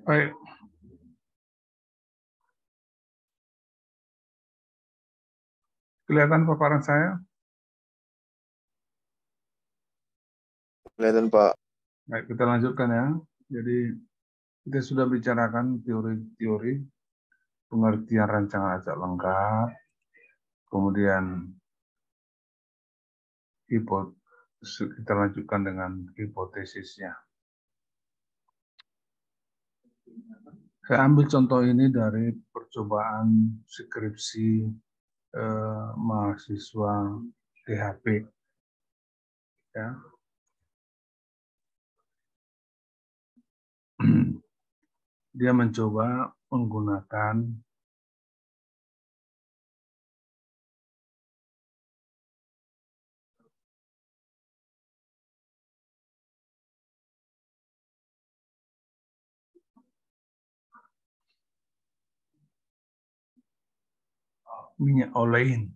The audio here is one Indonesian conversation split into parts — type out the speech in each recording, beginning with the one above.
Baik. Kelihatan paparan saya? Kelihatan, Pak. Baik, kita lanjutkan ya. Jadi kita sudah bicarakan teori-teori pengertian rancangan acak lengkap, kemudian kita lanjutkan dengan hipotesisnya. Saya ambil contoh ini dari percobaan skripsi mahasiswa THP. Ya. Dia mencoba menggunakan minyak olein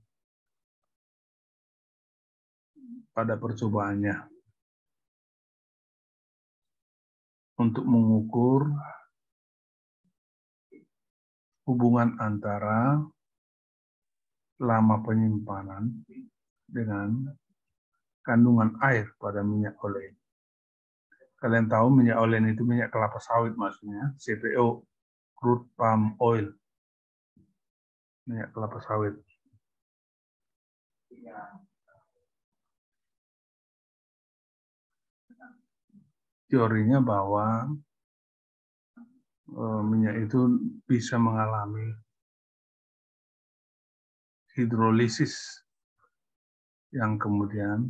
pada percobaannya untuk mengukur hubungan antara lama penyimpanan dengan kandungan air pada minyak olein. Kalian tahu minyak olein itu minyak kelapa sawit maksudnya, CPO, crude palm oil, minyak kelapa sawit. Teorinya bahwa minyak itu bisa mengalami hidrolisis yang kemudian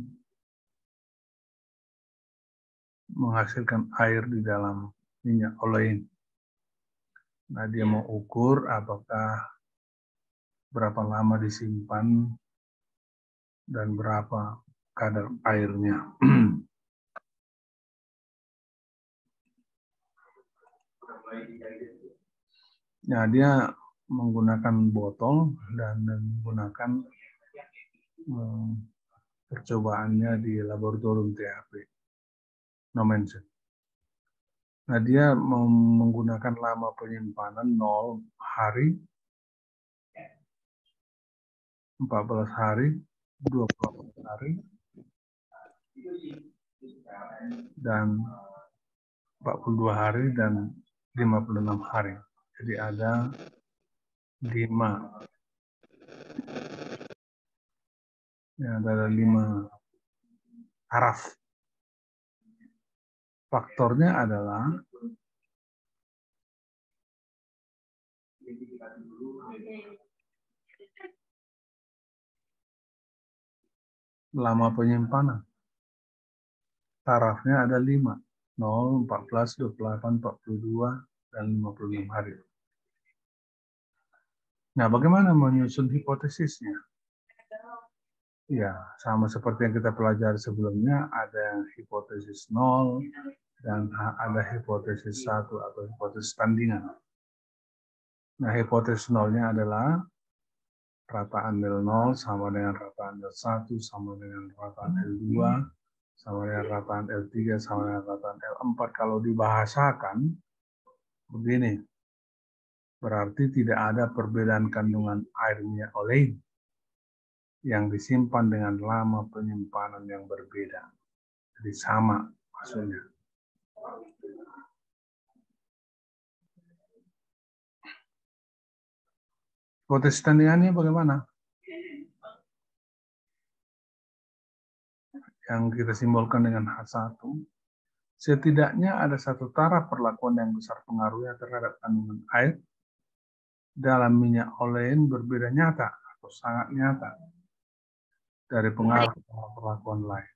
menghasilkan air di dalam minyak olein. Nah, dia mau ukur apakah berapa lama disimpan dan berapa kadar airnya. Nah, dia menggunakan botol dan menggunakan percobaannya di laboratorium THP. No mention. Nah, dia menggunakan lama penyimpanan 0 hari, 14 hari, 24 hari, dan 42 hari, dan 56 hari. Jadi ada 5. Ya, ada 5 taraf. Faktornya adalah lama penyimpanan. Tarafnya ada 5. 0, 14, 28, 42, dan 56 hari. Nah, bagaimana menyusun hipotesisnya? Ya, sama seperti yang kita pelajari sebelumnya, ada hipotesis 0 dan ada hipotesis 1 atau hipotesis tandingan. Nah, hipotesis 0-nya adalah rataan L0 sama dengan rataan L1 sama dengan rataan L2 sama dengan rataan L3 sama dengan rataan L4. Kalau dibahasakan begini, berarti tidak ada perbedaan kandungan air minyak olein yang disimpan dengan lama penyimpanan yang berbeda. Jadi sama maksudnya. Hipotesis tandingannya bagaimana? Yang kita simbolkan dengan H1. Setidaknya ada satu taraf perlakuan yang besar pengaruhnya terhadap kandungan air dalam minyak olein berbeda nyata atau sangat nyata dari pengaruh perlakuan lain.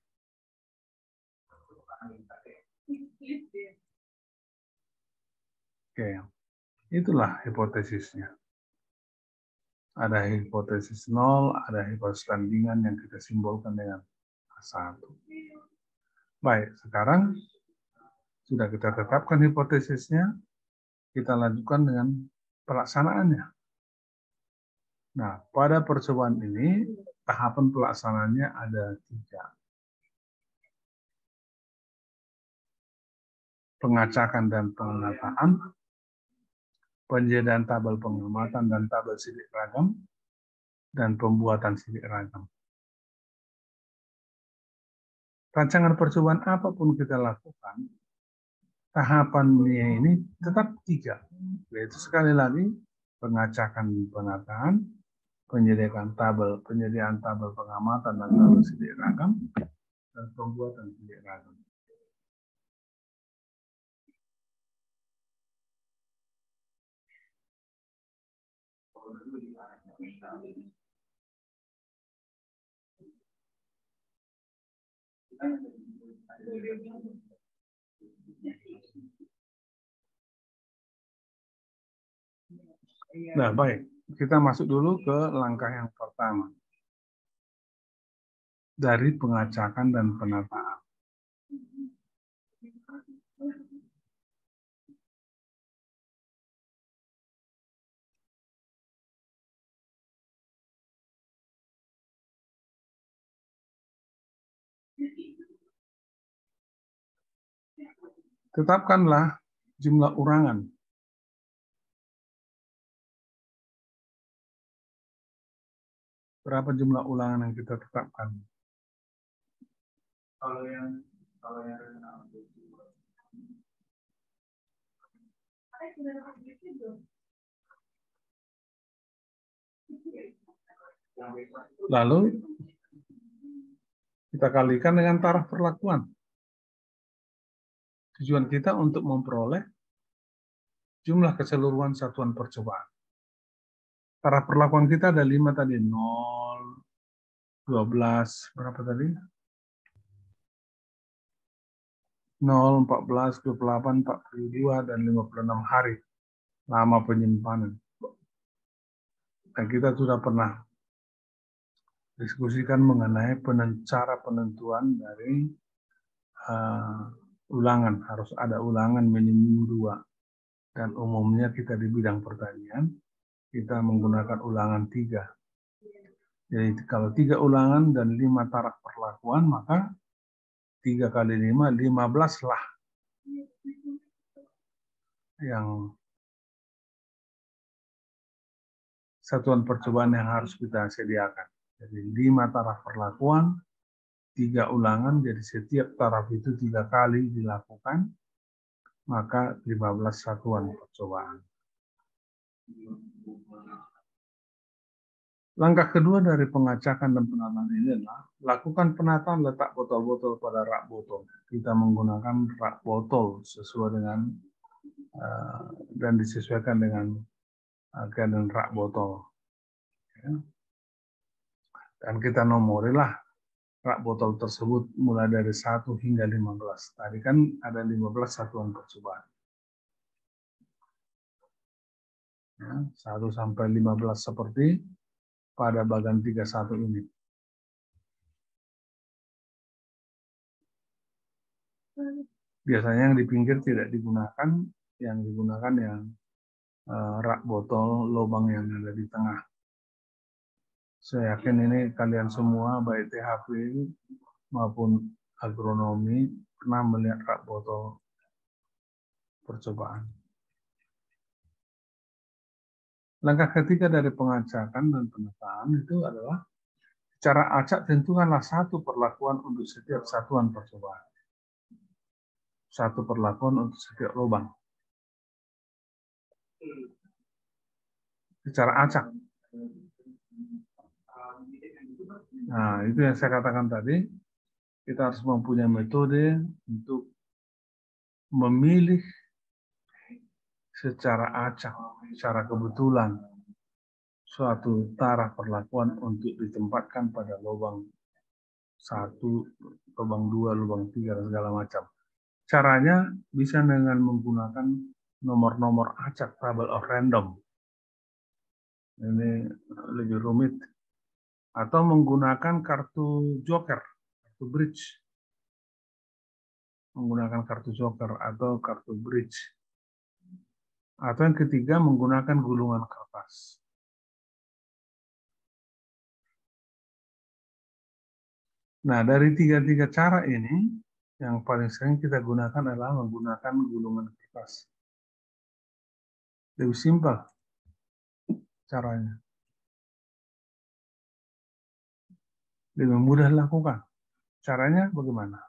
Oke, itulah hipotesisnya. Ada hipotesis 0, ada hipotesis tandingan yang kita simbolkan dengan H1. Baik, sekarang sudah kita tetapkan hipotesisnya, kita lanjutkan dengan pelaksanaannya. Nah, pada percobaan ini tahapan pelaksanaannya ada 3. Pengacakan dan pengenataan, penyediaan tabel pengamatan dan tabel sidik ragam, dan pembuatan sidik ragam. Rancangan percobaan apapun kita lakukan, tahapannya ini tetap 3, yaitu sekali lagi pengacakan penataan, penyediaan tabel pengamatan dan tabel sidik ragam, dan pembuatan sidik ragam. Nah, baik. Kita masuk dulu ke langkah yang pertama. Dari pengacakan dan penataan. Tetapkanlah jumlah urangan. Berapa jumlah ulangan yang kita tetapkan? Lalu kita kalikan dengan taraf perlakuan. Tujuan kita untuk memperoleh jumlah keseluruhan satuan percobaan. Taraf perlakuan kita ada 5 tadi. 0, 12, berapa tadi? 0, 14, 28, 42, dan 56 hari lama penyimpanan. Dan kita sudah pernah diskusikan mengenai cara penentuan dari ulangan. Harus ada ulangan minimum 2. Dan umumnya kita di bidang pertanian, kita menggunakan ulangan 3. Jadi kalau 3 ulangan dan 5 taraf perlakuan, maka 3 kali 5, 15 lah yang satuan percobaan yang harus kita sediakan. Jadi 5 taraf perlakuan, 3 ulangan, jadi setiap taraf itu 3 kali dilakukan, maka 15 satuan percobaan. Langkah kedua dari pengacakan dan penataan ini adalah lakukan penataan letak botol-botol pada rak botol. Kita menggunakan rak botol sesuai dengan dan disesuaikan dengan keadaan rak botol. Dan kita nomorilah rak botol tersebut mulai dari 1 hingga 15. Tadi kan ada 15 satuan percobaan. 1 sampai 15 seperti pada bagan 31 ini. Biasanya yang di pinggir tidak digunakan, yang digunakan yang rak botol lubang yang ada di tengah. Saya yakin ini kalian semua baik THP maupun agronomi pernah melihat rak botol percobaan. Langkah ketiga dari pengacakan dan penataan itu adalah cara acak tentukanlah 1 perlakuan untuk setiap satuan percobaan. 1 perlakuan untuk setiap lubang. Secara acak. Nah, itu yang saya katakan tadi. Kita harus mempunyai metode untuk memilih secara acak, secara kebetulan suatu taraf perlakuan untuk ditempatkan pada lubang 1, lubang 2, lubang 3, dan segala macam. Caranya bisa dengan menggunakan nomor-nomor acak, table of random. Ini lebih rumit. Atau menggunakan kartu joker, kartu bridge. Menggunakan kartu joker atau kartu bridge. Atau yang ketiga menggunakan gulungan kertas. Nah, dari tiga cara ini, yang paling sering kita gunakan adalah menggunakan gulungan kertas. Lebih simpel caranya. Lebih mudah dilakukan. Caranya bagaimana?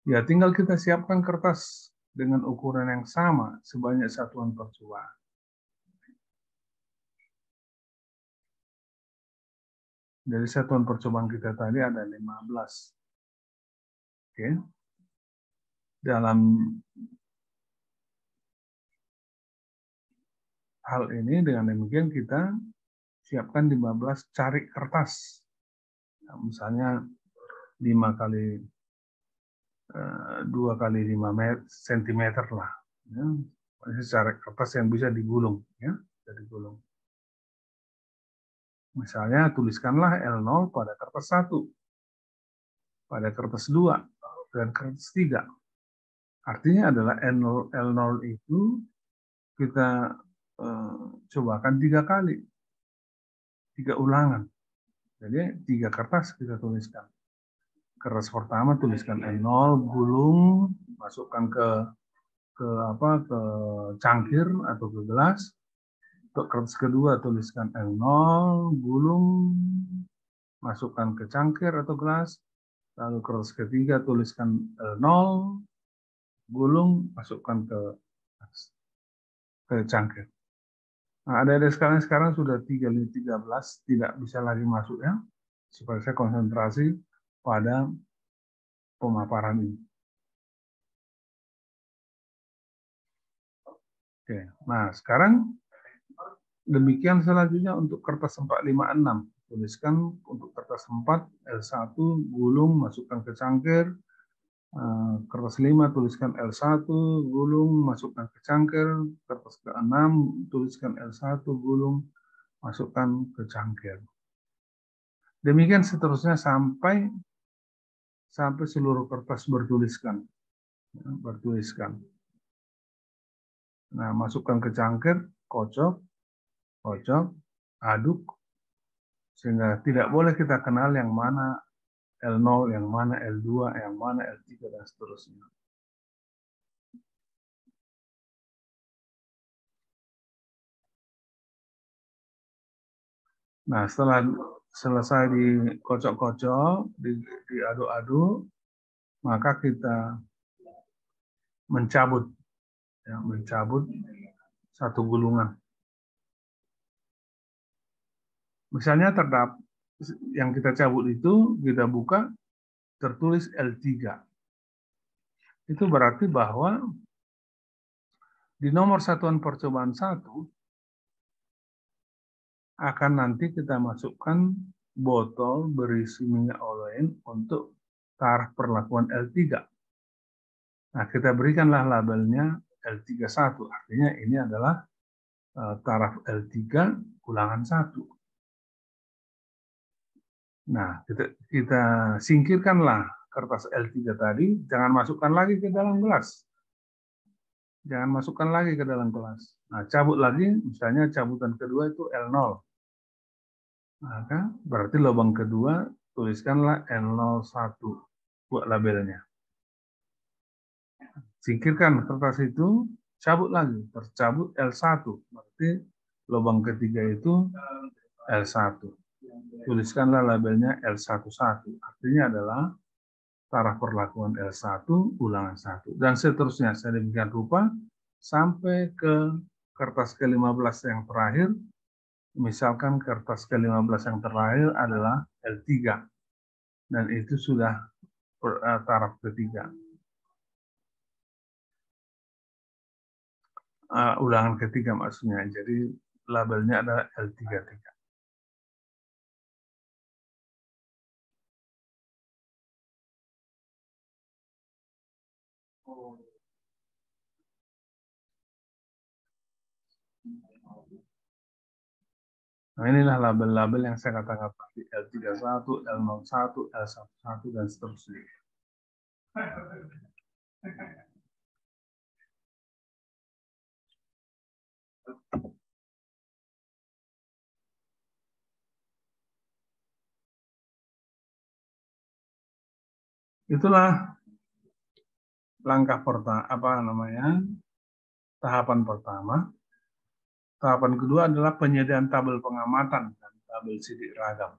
Ya, tinggal kita siapkan kertas dengan ukuran yang sama sebanyak satuan percobaan. Dari satuan percobaan kita tadi ada 15. Oke. Dalam hal ini, dengan demikian kita siapkan 15 cari kertas. Nah, misalnya 5 kali 2 kali 5 cm lah. Ya. Cari kertas yang bisa digulung. Ya. Bisa digulung. Misalnya tuliskanlah L0 pada kertas 1, pada kertas 2, dan kertas 3. Artinya adalah L0 itu kita cobakan 3 kali. 3 ulangan. Jadi 3 kertas kita tuliskan. Kertas pertama tuliskan L0, gulung, masukkan ke cangkir atau ke gelas. Untuk kertas kedua tuliskan L0, gulung, masukkan ke cangkir atau gelas. Lalu kertas ketiga tuliskan L0, gulung, masukkan ke cangkir. Nah, ada sekarang sudah 3:13, tidak bisa lagi masuk ya. Supaya saya konsentrasi pada pemaparan ini. Oke, nah sekarang demikian selanjutnya untuk kertas 456. Tuliskan untuk kertas 4, L1, gulung, masukkan ke cangkir. Kertas 5, tuliskan L1, gulung, masukkan ke cangkir. Kertas ke-6, tuliskan L1, gulung, masukkan ke cangkir. Demikian seterusnya sampai seluruh kertas bertuliskan. Ya, bertuliskan. Nah, masukkan ke cangkir, kocok, aduk, sehingga tidak boleh kita kenal yang mana L0, yang mana L2, yang mana L3, dan seterusnya. Nah, setelah selesai dikocok-kocok, diaduk-aduk, maka kita mencabut satu gulungan. Misalnya yang kita cabut itu, kita buka, tertulis L3. Itu berarti bahwa di nomor satuan percobaan 1 akan nanti kita masukkan botol berisi minyak olein untuk taraf perlakuan L3. Nah, kita berikanlah labelnya L31, artinya ini adalah taraf L3 ulangan 1. Nah, kita singkirkanlah kertas L3 tadi, jangan masukkan lagi ke dalam gelas. Jangan masukkan lagi ke dalam gelas. Nah, cabut lagi, misalnya cabutan kedua itu L0. Maka berarti lubang kedua tuliskanlah L01 buat labelnya. Singkirkan kertas itu, cabut lagi, tercabut L1. Berarti lubang ketiga itu L1. Tuliskanlah labelnya L11. Artinya adalah taraf perlakuan L1 ulangan 1. Dan seterusnya sedemikian rupa sampai ke kertas ke-15 yang terakhir. Misalkan kertas ke-15 yang terakhir adalah L3. Dan itu sudah taraf ketiga. Ulangan ketiga maksudnya. Jadi labelnya adalah L33. Nah, inilah label-label yang saya katakan tadi, L31, L01, L11, dan seterusnya. Itulah langkah pertama, tahapan pertama. Tahapan kedua adalah penyediaan tabel pengamatan dan tabel sidik ragam.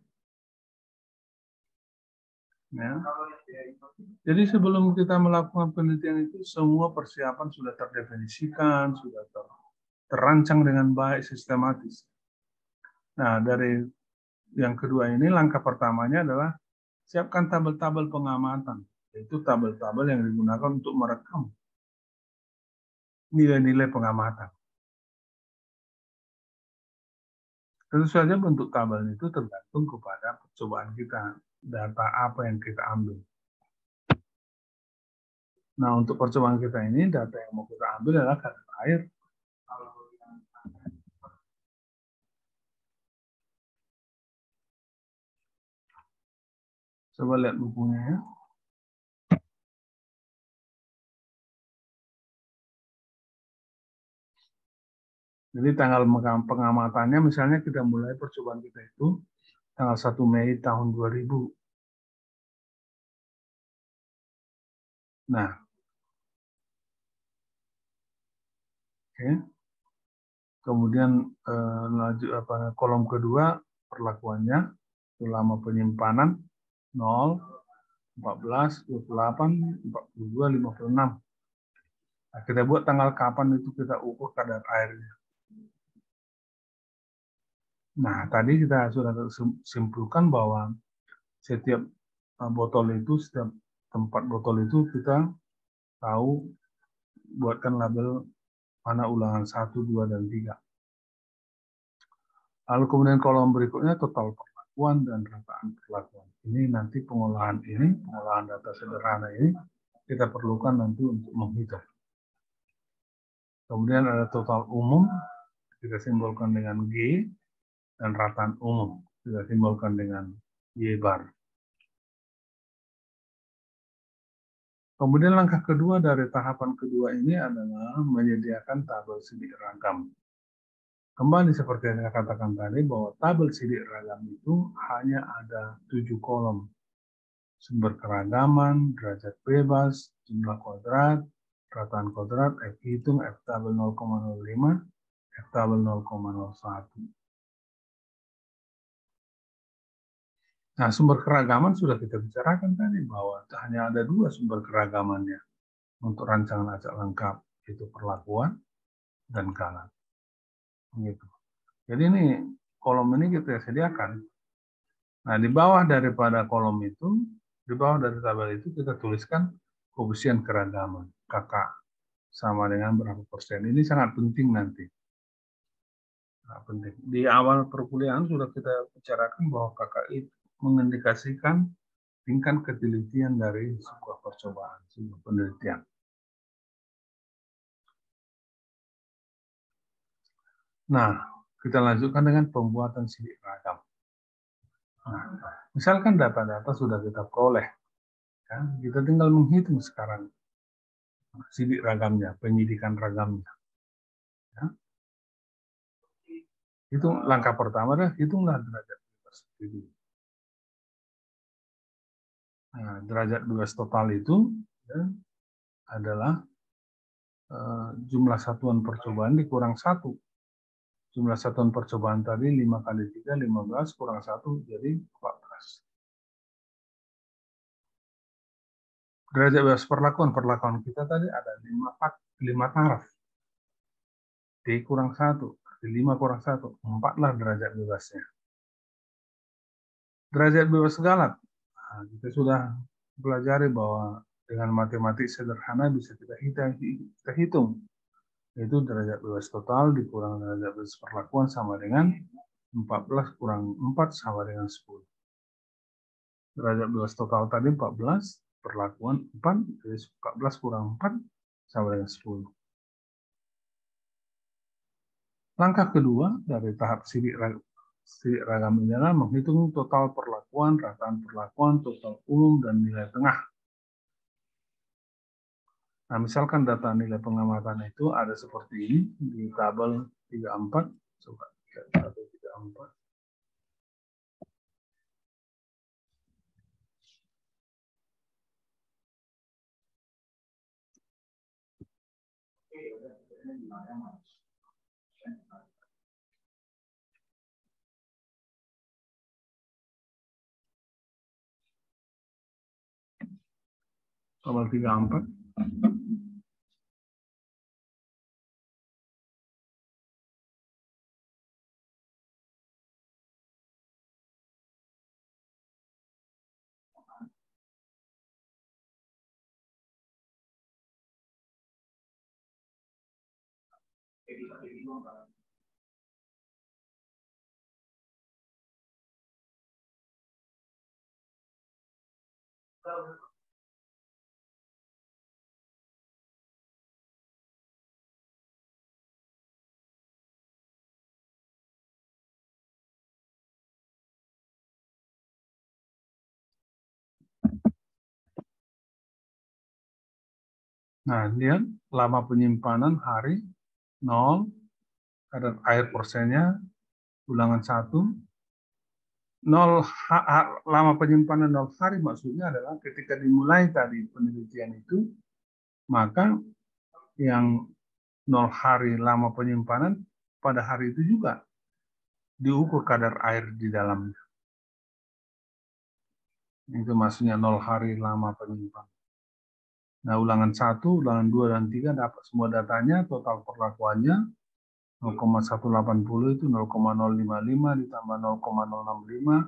Ya. Jadi sebelum kita melakukan penelitian itu, semua persiapan sudah terdefinisikan, sudah terancang dengan baik, sistematis. Nah, dari yang kedua ini, langkah pertamanya adalah siapkan tabel-tabel pengamatan, yaitu tabel-tabel yang digunakan untuk merekam nilai-nilai pengamatan. Tentu saja bentuk tabel itu tergantung kepada percobaan kita, data apa yang kita ambil. Nah, untuk percobaan kita ini, data yang mau kita ambil adalah kadar air. Coba lihat bukunya ya. Jadi tanggal pengamatannya, misalnya kita mulai percobaan kita itu tanggal 1 Mei tahun 2000. Nah, oke. Kemudian kolom kedua perlakuannya, itu lama penyimpanan 0, 14, 28, 42, 56. Nah, kita buat tanggal kapan itu kita ukur kadar airnya. Nah, tadi kita sudah simpulkan bahwa setiap botol itu, setiap tempat botol itu kita tahu buatkan label mana ulangan 1, 2, dan 3. Lalu kemudian kolom berikutnya total perlakuan dan rataan perlakuan. Ini nanti pengolahan data sederhana ini kita perlukan nanti untuk menghitung. Kemudian ada total umum, kita simbolkan dengan G, dan rataan umum, kita simbolkan dengan Y bar. Kemudian langkah kedua dari tahapan kedua ini adalah menyediakan tabel sidik ragam. Kembali seperti yang saya katakan tadi, bahwa tabel sidik ragam itu hanya ada 7 kolom. Sumber keragaman, derajat bebas, jumlah kuadrat, rataan kuadrat, F hitung, F tabel 0,05, F tabel 0,01. Nah, sumber keragaman sudah kita bicarakan tadi, bahwa hanya ada 2 sumber keragamannya untuk rancangan acak lengkap, yaitu perlakuan dan kalat. Gitu. Jadi ini kolom ini kita sediakan. Nah, di bawah daripada kolom itu, di bawah dari tabel itu kita tuliskan koefisien keragaman, KK, sama dengan berapa persen. Ini sangat penting nanti. Nah, penting. Di awal perkuliahan sudah kita bicarakan bahwa KK itu mengindikasikan tingkat ketelitian dari sebuah percobaan, sebuah penelitian. Nah, kita lanjutkan dengan pembuatan sidik ragam. Nah, misalkan data-data sudah kita peroleh, ya, kita tinggal menghitung sekarang sidik ragamnya, penyidikan ragamnya. Ya. Itu langkah pertama adalah hitunglah derajat bebas. Nah, derajat bebas total itu ya, adalah jumlah satuan percobaan dikurang 1. Jumlah satuan percobaan tadi 5 kali 3, 15, kurang 1, jadi 14. Derajat bebas perlakuan kita tadi ada 5 taraf. D kurang 1, 5 kurang 1, 4 lah derajat bebasnya. Derajat bebas galat. Nah, kita sudah pelajari bahwa dengan matematik sederhana bisa kita hitung. Yaitu derajat bebas total dikurang derajat bebas perlakuan sama dengan 14 kurang 4 sama dengan 10. Derajat bebas total tadi 14, perlakuan 4, jadi 14 kurang 4 sama dengan 10. Langkah kedua dari tahap sidik ragam ini adalah menghitung total perlakuan, rataan perlakuan, total umum, dan nilai tengah. Nah, misalkan data nilai pengamatan itu ada seperti ini di tabel 34. Coba lihat tabel 34. Tabel 34. Nah, lihat lama penyimpanan hari 0, kadar air persennya, ulangan 1. Lama penyimpanan 0 hari maksudnya adalah ketika dimulai tadi penelitian itu, maka yang 0 hari lama penyimpanan pada hari itu juga diukur kadar air di dalamnya. Itu maksudnya 0 hari lama penyimpanan. Nah, ulangan 1, ulangan 2, dan 3 dapat semua datanya, total perlakuannya 0,180 itu 0,055 ditambah 0,065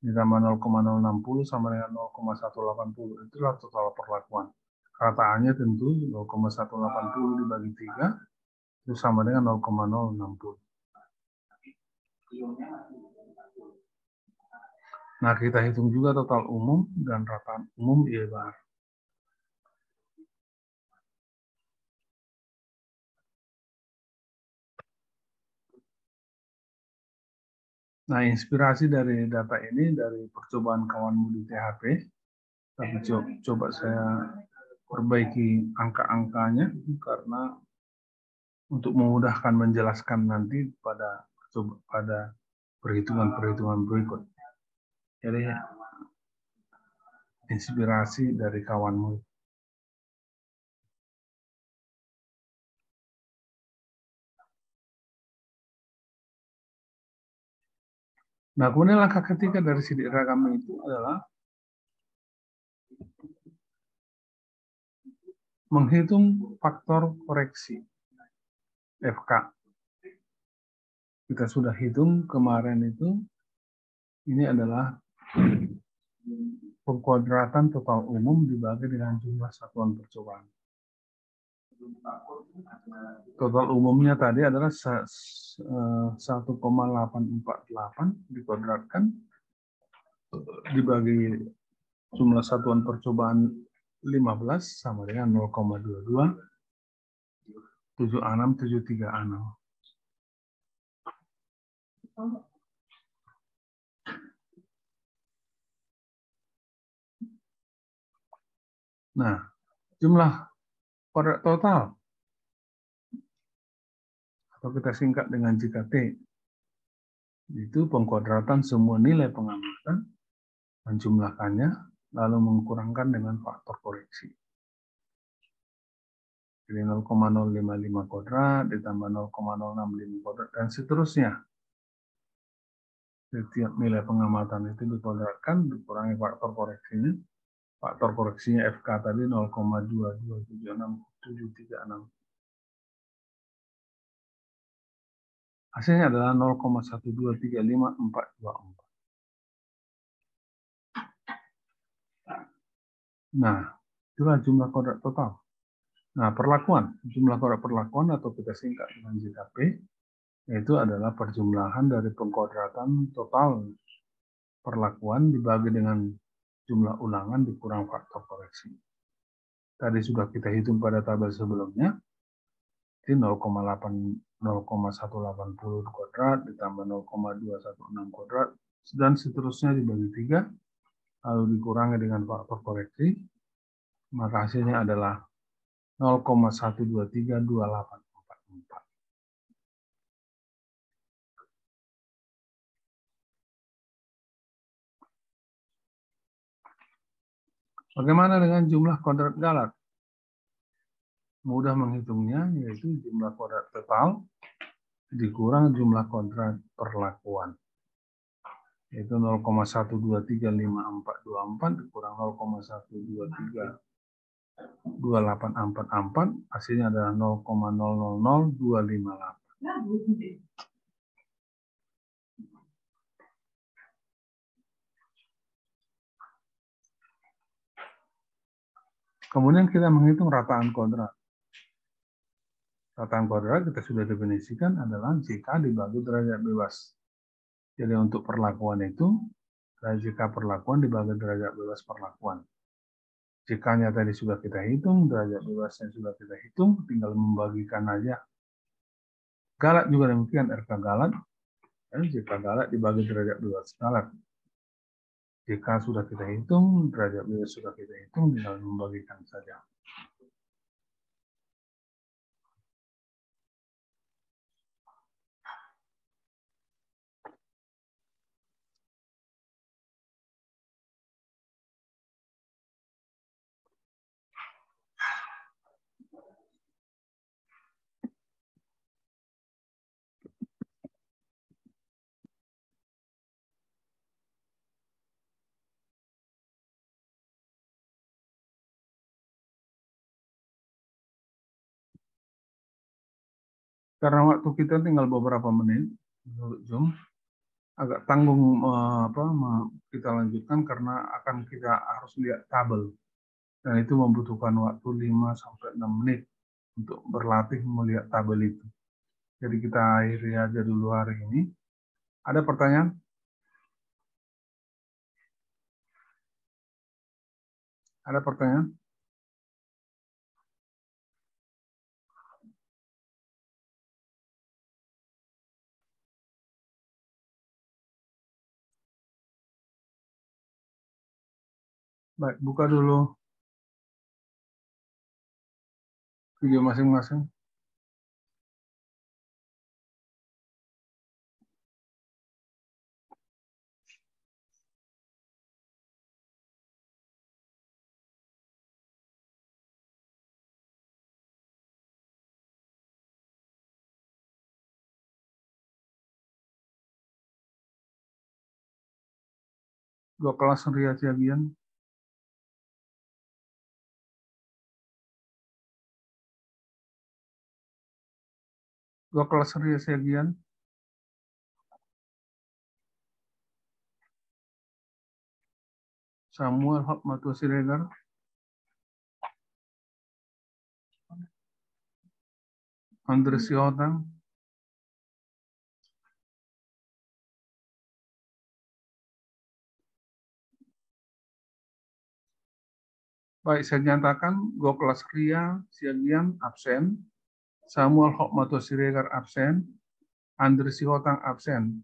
ditambah 0,060 sama dengan 0,180. Itulah total perlakuan. Rataannya tentu 0,180 dibagi 3 itu sama dengan 0,060. Nah, kita hitung juga total umum dan rataan umum IEBAR. Nah, inspirasi dari data ini dari percobaan kawanmu di THP, tapi coba saya perbaiki angka-angkanya karena untuk memudahkan menjelaskan nanti pada perhitungan-perhitungan berikut. Jadi inspirasi dari kawanmu. Nah, kemudian langkah ketiga dari sidik ragam itu adalah menghitung faktor koreksi FK. Kita sudah hitung kemarin itu, ini adalah pengkuadratan total umum dibagi dengan jumlah satuan percobaan. Total umumnya tadi adalah 1,848 dikuadratkan dibagi jumlah satuan percobaan 15 sama dengan 0,22 7673. Nah, jumlah kodrat total atau kita singkat dengan JKT itu pengkuadratan semua nilai pengamatan, menjumlahkannya, lalu mengkurangkan dengan faktor koreksi. Jadi 0,055 kuadrat ditambah 0,065 kuadrat dan seterusnya. Setiap nilai pengamatan itu dikuadratkan, dikurangi faktor koreksinya. Faktor koreksinya FK tadi 0,2276736. Hasilnya adalah 0,1235424. Nah, itulah jumlah kodrat total. Nah, perlakuan. Jumlah kodrat perlakuan atau kita singkat dengan JKP, itu adalah perjumlahan dari pengkodratan total perlakuan dibagi dengan jumlah ulangan dikurang faktor koreksi. Tadi sudah kita hitung pada tabel sebelumnya. Jadi 0,180 kuadrat ditambah 0,216 kuadrat dan seterusnya dibagi 3 lalu dikurangi dengan faktor koreksi, maka hasilnya adalah 0,1232844. Bagaimana dengan jumlah kodrat galat? Mudah menghitungnya, yaitu jumlah kontrak total dikurang jumlah kontrak perlakuan. Yaitu 0,1235424 dikurang 0,1232844, hasilnya adalah 0,000258. Kemudian kita menghitung rataan kontrak. Rataan kontrak kita sudah definisikan adalah jika dibagi derajat bebas. Jadi untuk perlakuan itu, jika perlakuan dibagi derajat bebas perlakuan. Jika-nya tadi sudah kita hitung, derajat bebasnya sudah kita hitung, tinggal membagikan aja. Galat juga demikian, RK galat. Jika galat dibagi derajat bebas galat. Jika sudah kita hitung, derajat bebas sudah kita hitung, tinggal membagikan saja. Karena waktu kita tinggal beberapa menit, menurut Zoom, agak tanggung kita lanjutkan karena akan kita harus lihat tabel. Dan itu membutuhkan waktu 5-6 menit untuk berlatih melihat tabel itu. Jadi kita akhiri aja dulu hari ini. Ada pertanyaan? Ada pertanyaan? Baik, buka dulu video masing-masing. Dua kelas Ria Ciagian. Dua kelas Ria Ciagian. Samuel Hotmatua Siregar. Andres Siotang. Baik, saya nyatakan dua kelas Ria Ciagian absen. Samuel Hotmatua Siregar absen. Andres Siotang absen.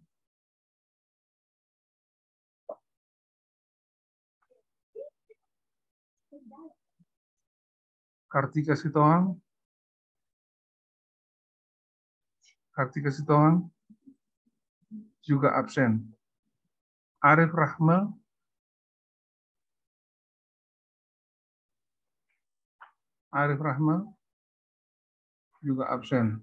Kartika Sitohang. Kartika Sitohang juga absen. Arif Rahma. Arif Rahma juga absen.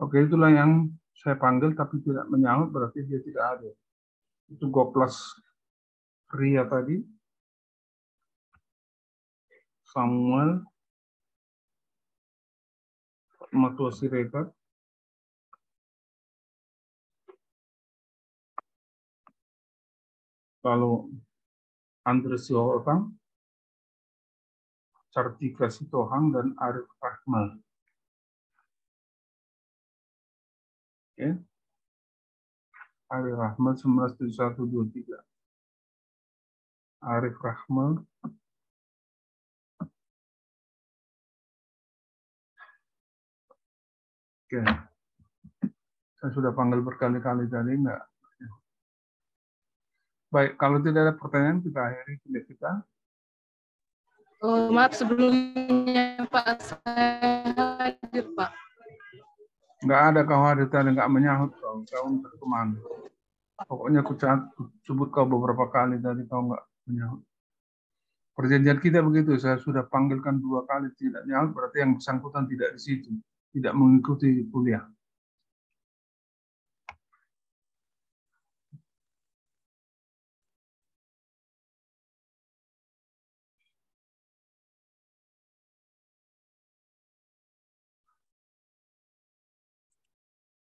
Oke, itulah yang saya panggil tapi tidak menyaut, berarti dia tidak ada. Itu Goplas Ria tadi. Samuel Matua Siregar, lalu Andres Sihohang, Cartika Sitohang, dan Arif Rahman. Oke. Arif Rahman 1971-23. Arif Rahman. Oke. Saya sudah panggil berkali-kali tadi, enggak? Baik, kalau tidak ada pertanyaan, kita akhiri kuliah kita. Oh, maaf sebelumnya Pak, saya hadir Pak. Enggak ada kau hadir tadi, enggak menyahut kau kemana? Pokoknya aku sebut kau beberapa kali tadi, kau enggak menyahut. Perjanjian kita begitu, saya sudah panggilkan 2 kali tidak nyahut, berarti yang bersangkutan tidak di situ, tidak mengikuti kuliah.